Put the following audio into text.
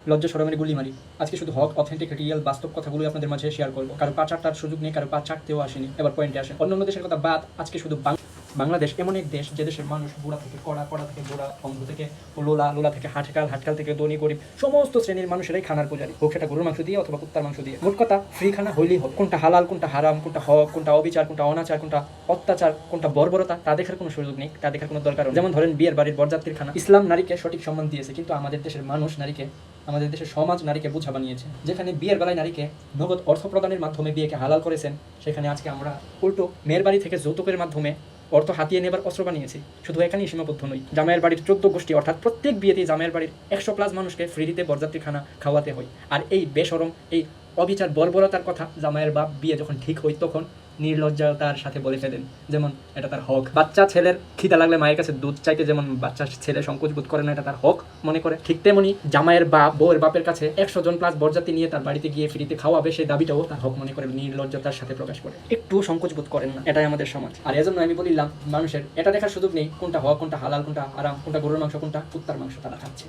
লজ্জা শরমের গুলি মারি। আজকে শুধু হক, অথেন্টিক, রিয়েল, বাস্তব কথাগুলোই আপনাদের মাঝে শেয়ার করবো। কারো পা চাটার সুযোগ নেই, কারো পা চাটতেও আসেনি। এবার পয়েন্টে আসেন। অন্যান্য দেশের কথা বাদ, আজকে শুধু বাংলাদেশ এমন এক দেশ যে দেশের মানুষ বুড়া থেকে কড়া, কড়া থেকে বুড়া, অন্ধ থেকে লোলা, লোলা থেকে হাটকাল, হাটকাল থেকে ধনী গরিব সমস্ত শ্রেণীর মানুষেরাই খানার পূজারী, হোক সেটা গরুর মাংস দিয়ে অথবা কুত্তার মাংস দিয়ে। মোট কথা ফ্রি খানা হইলেই হোক। কোনটা হালাল, কোনটা হারাম, কোনটা হক, কোনটা অবিচার, কোনটা অনাচার, কোনটা অত্যাচার, কোনটা বর্বরতা, তা দেখার কোনো সুযোগ নেই, তা দেখার কোনো দরকার নেই। যেমন ধরেন বিয়ের বাড়ির বরযাত্রীর খানা। ইসলাম নারীকে সঠিক সম্মান দিয়েছে, কিন্তু আমাদের দেশের মানুষ নারীকে, আমাদের দেশের সমাজ নারীকে বোঝা বানিয়েছে। যেখানে বিয়ের বেলায় নারীকে নগদ অর্থ প্রদানের মাধ্যমে বিয়েকে হালাল করেছেন, সেখানে আজকে আমরা উল্টো মেয়ের বাড়ি থেকে যৌতুকের মাধ্যমে অর্থ হাতিয়ে নেবার অস্ত্র বানিয়েছি। শুধু এখানেই সীমাবদ্ধ নই, জামাইয়ের বাড়ির 14 গোষ্ঠী অর্থাৎ প্রত্যেক বিয়েতেই জামাইয়ের বাড়ির 100+ মানুষকে ফ্রিতে বরযাত্রী খানা খাওয়াতে হয়। আর এই বেশরম, এই অবিচার বর্বরতার কথা জামাইয়ের বাপ বিয়ে যখন ঠিক হয় তখন নির্লজ্জতার সাথে বলে ফেলেন, যেমন এটা তার হক। বাচ্চা ছেলের খিদা লাগলে মায়ের কাছে দুধ চাইতে যেমন বাচ্চা ছেলে সংকোচ বোধ করে না, এটা তার হক মনে করে, ঠিক তেমনি জামাইয়ের বাপ বউয়ের বাপের কাছে 100 জন+ বরযাত্রী নিয়ে তার বাড়িতে গিয়ে ফ্রিতে খাওয়াবে, সেই দাবিটাও তার হক মনে করে, নির্লজ্জতার সাথে প্রকাশ করে। একটু সংকোচ বোধ করেন না, এটাই আমাদের সমাজ। আর এজন্য আমি বলিলাম, মানুষের এটা দেখার সুযোগ নেই কোনটা হক, কোনটা হালাল, কোনটা আরাম, কোনটা গরুর মাংস, কোনটা কুত্তার মাংস তারা খাচ্ছে।